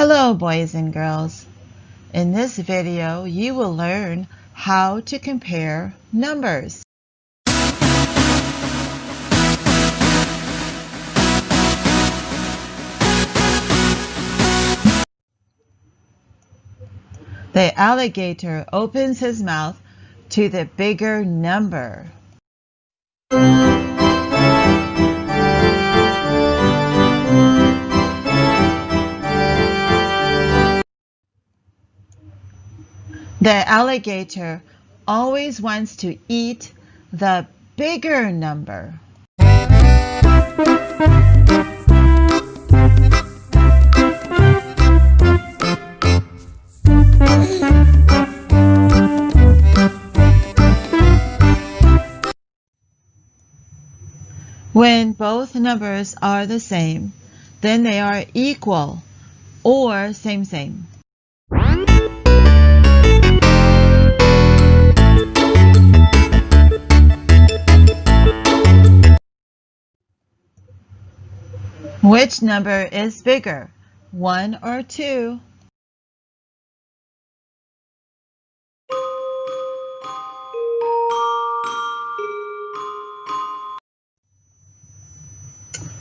Hello, boys and girls. In this video, you will learn how to compare numbers. The alligator opens his mouth to the bigger number. The alligator always wants to eat the bigger number. When both numbers are the same, then they are equal or same. Which number is bigger, 1 or 2?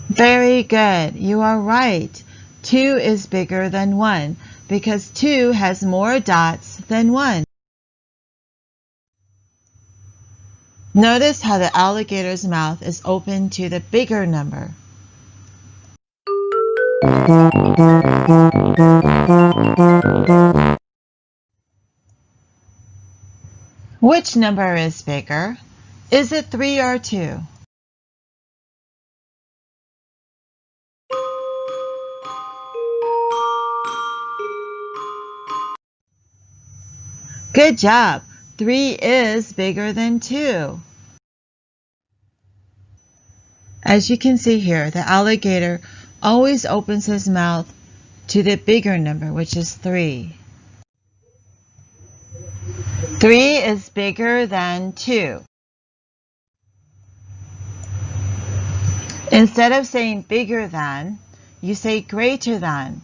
Very good. You are right. 2 is bigger than 1 because 2 has more dots than 1. Notice how the alligator's mouth is open to the bigger number. Which number is bigger? Is it 3 or 2? Good job. 3 is bigger than 2. As you can see here, the alligator always opens his mouth to the bigger number, which is 3. 3 is bigger than 2. Instead of saying bigger than, you say greater than.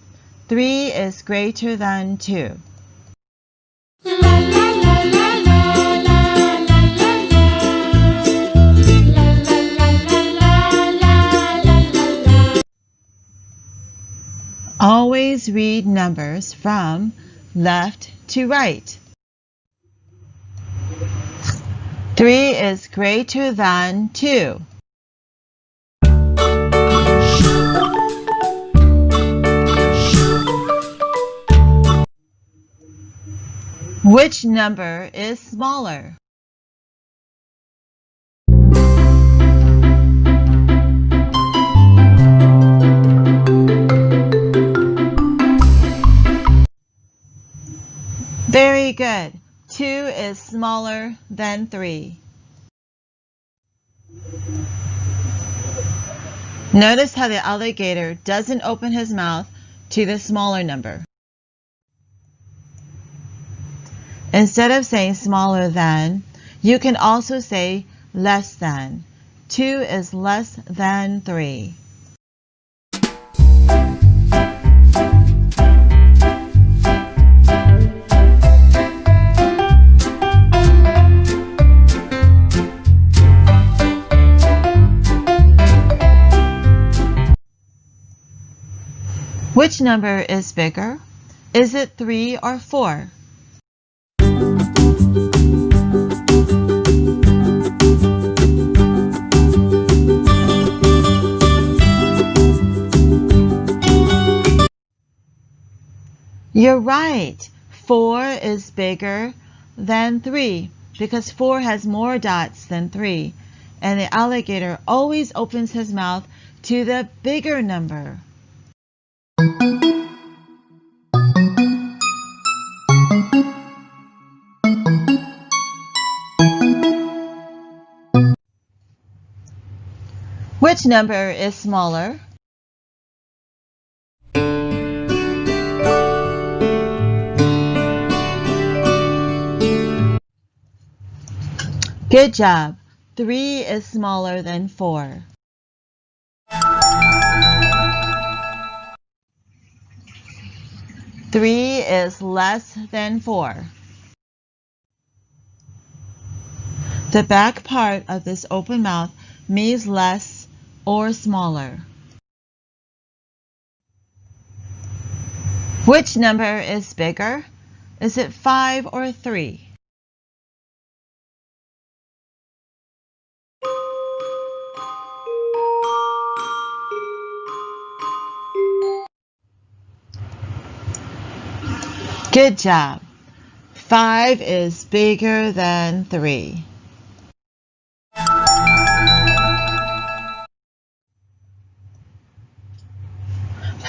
3 is greater than 2. Always read numbers from left to right. 3 is greater than 2. Which number is smaller? Very good. 2 is smaller than 3. Notice how the alligator doesn't open his mouth to the smaller number. Instead of saying smaller than, you can also say less than. 2 is less than 3. Which number is bigger? Is it 3 or 4? You're right. 4 is bigger than 3 because 4 has more dots than 3, and the alligator always opens his mouth to the bigger number. Which number is smaller? Good job. 3 is smaller than 4. 3 is less than 4. The back part of this open mouth means less or smaller. Which number is bigger? Is it 5 or 3? Good job. 5 is bigger than 3.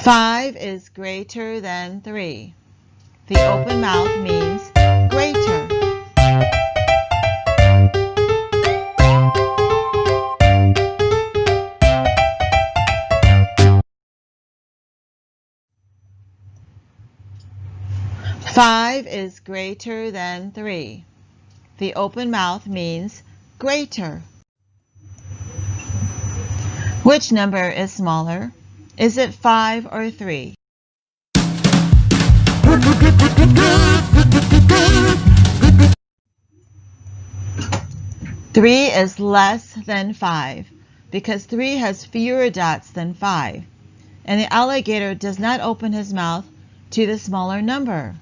Five is greater than 3. The open mouth means greater. Five is greater than 3. The open mouth means greater. Which number is smaller? Is it 5 or 3? Three is less than 5 because 3 has fewer dots than 5, and the alligator does not open his mouth to the smaller number.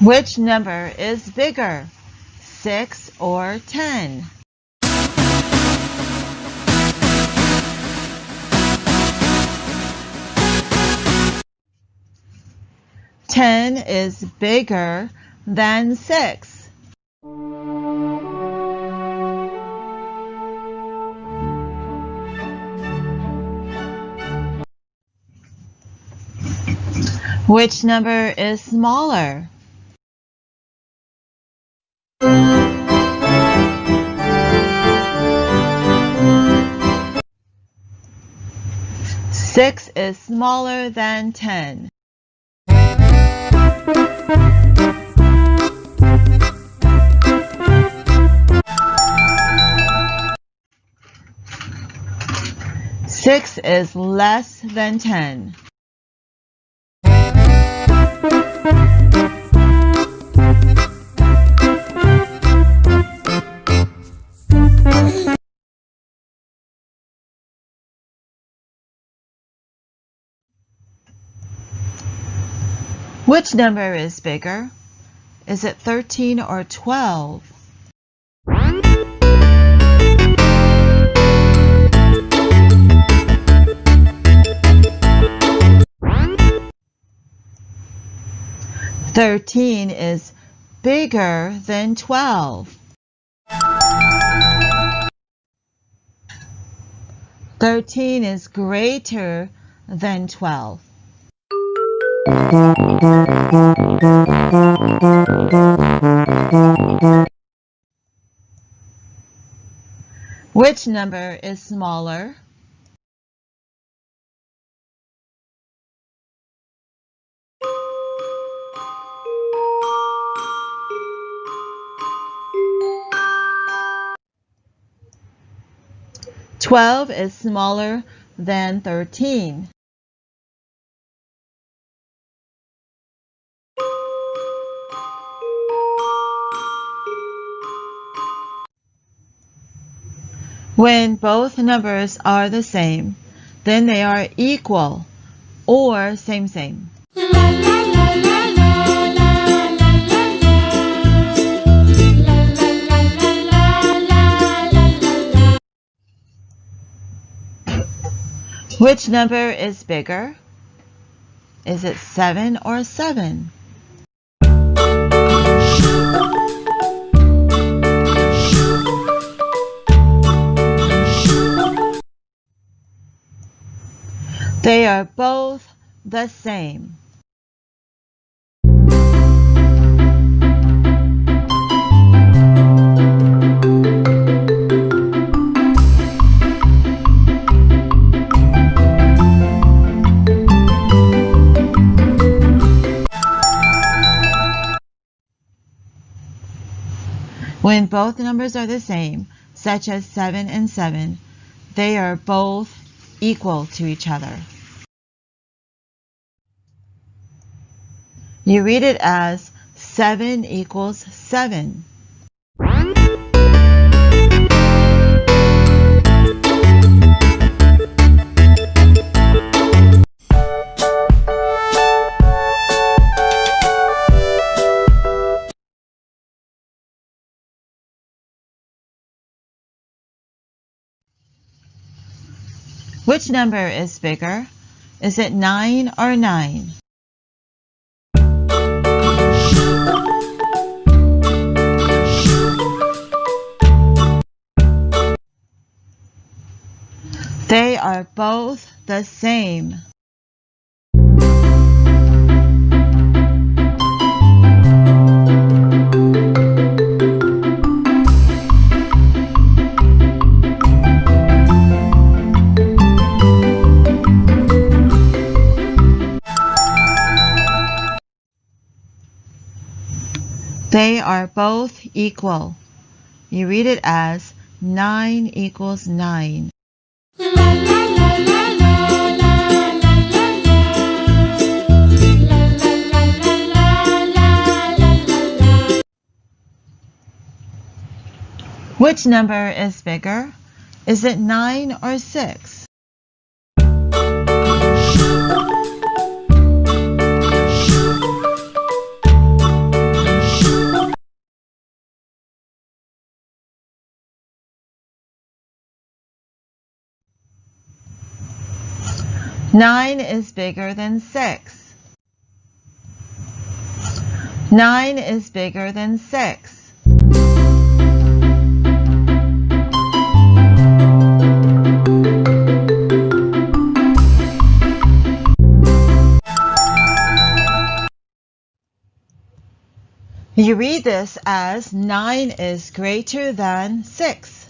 Which number is bigger, 6 or 10? Ten is bigger than 6. Which number is smaller? Six is smaller than 10. Six is less than 10. Which number is bigger? Is it 13 or 12? Thirteen is bigger than 12. 13 is greater than 12. Which number is smaller? Twelve is smaller than 13. When both numbers are the same, then they are equal or same. Which number is bigger? Is it 7 or 7? They are both the same. When both numbers are the same, such as 7 and 7, they are both equal to each other. You read it as 7 equals 7. Which number is bigger? Is it 9 or 9? They are both the same. They are both equal. You read it as 9 equals 9. Which number is bigger? Is it 9 or 6? Nine is bigger than 6. 9 is bigger than 6. You read this as 9 is greater than 6.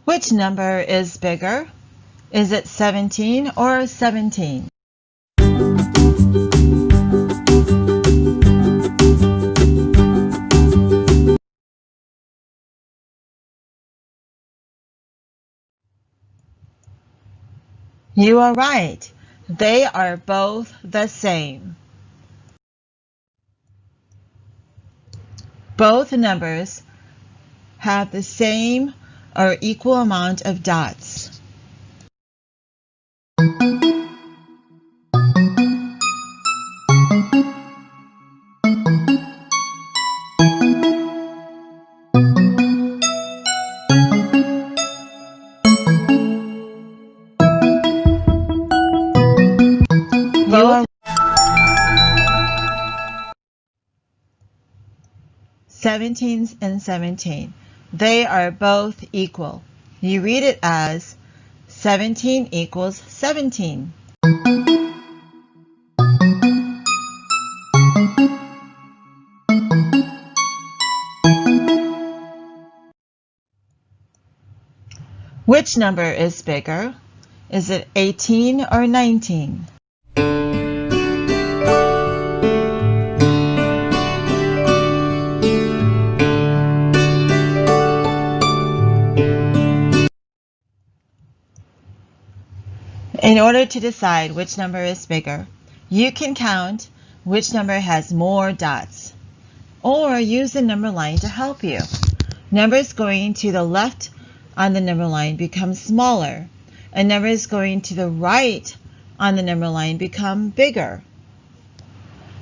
Which number is bigger? Is it 17 or 17? You are right. They are both the same. Both numbers have the same or equal amount of dots. Both 17 and 17. They are both equal. You read it as 17 equals 17. Which number is bigger? Is it 18 or 19? In order to decide which number is bigger, you can count which number has more dots, or use the number line to help you. Numbers going to the left on the number line become smaller, and numbers going to the right on the number line become bigger.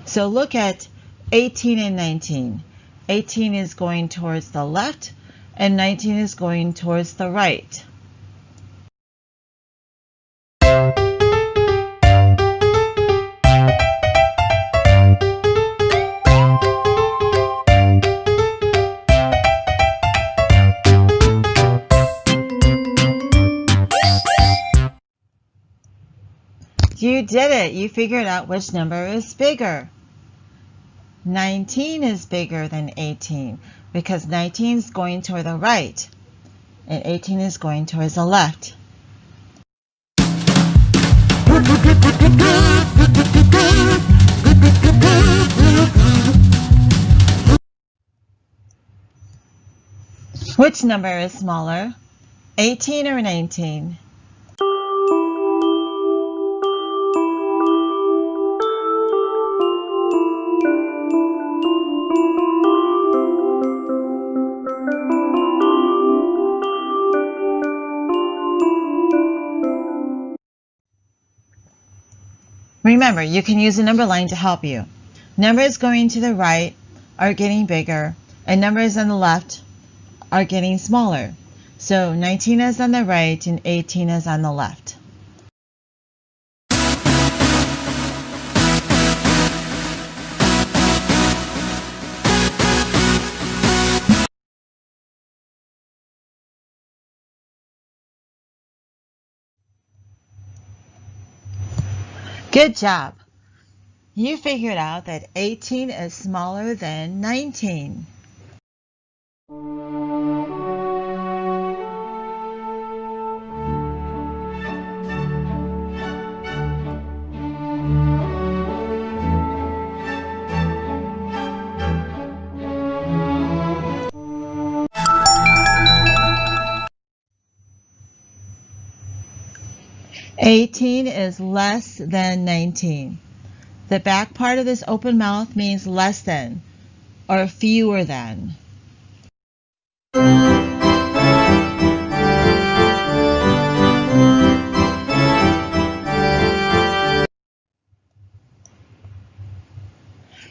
So look at 18 and 19. 18 is going towards the left, and 19 is going towards the right. You did it! You figured out which number is bigger. 19 is bigger than 18 because 19 is going toward the right and 18 is going towards the left. Which number is smaller, 18 or 19? Remember, you can use a number line to help you. Numbers going to the right are getting bigger, and numbers on the left are getting smaller. So 19 is on the right and 18 is on the left. Good job. You figured out that 18 is smaller than 19. "18 is less than 19. The back part of this open mouth means less than or fewer than.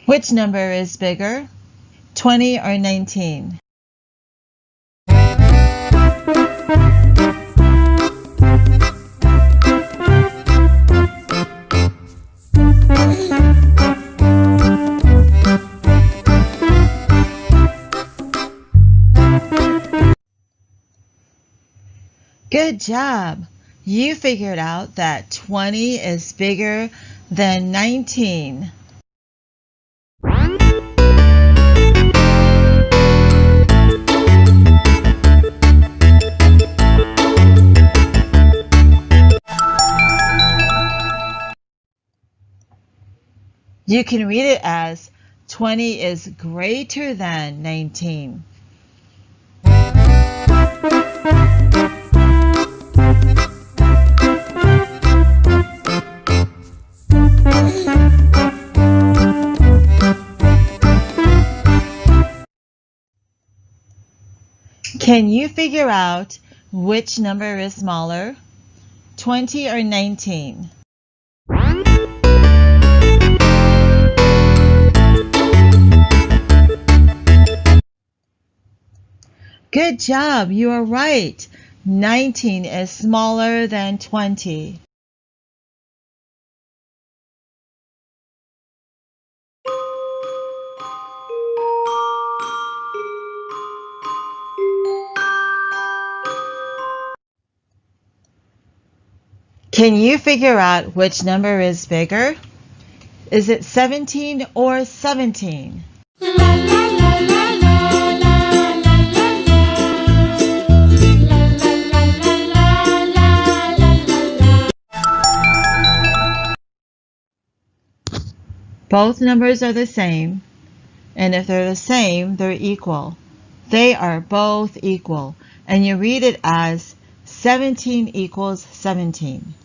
Which number is bigger, 20 or 19? Good job! You figured out that 20 is bigger than 19. You can read it as 20 is greater than 19. Can you figure out which number is smaller, 20 or 19? Good job, you are right. 19 is smaller than 20. Can you figure out which number is bigger? Is it 17 or 17? Both numbers are the same, and if they're the same, they're equal. They are both equal, and you read it as 17 equals 17.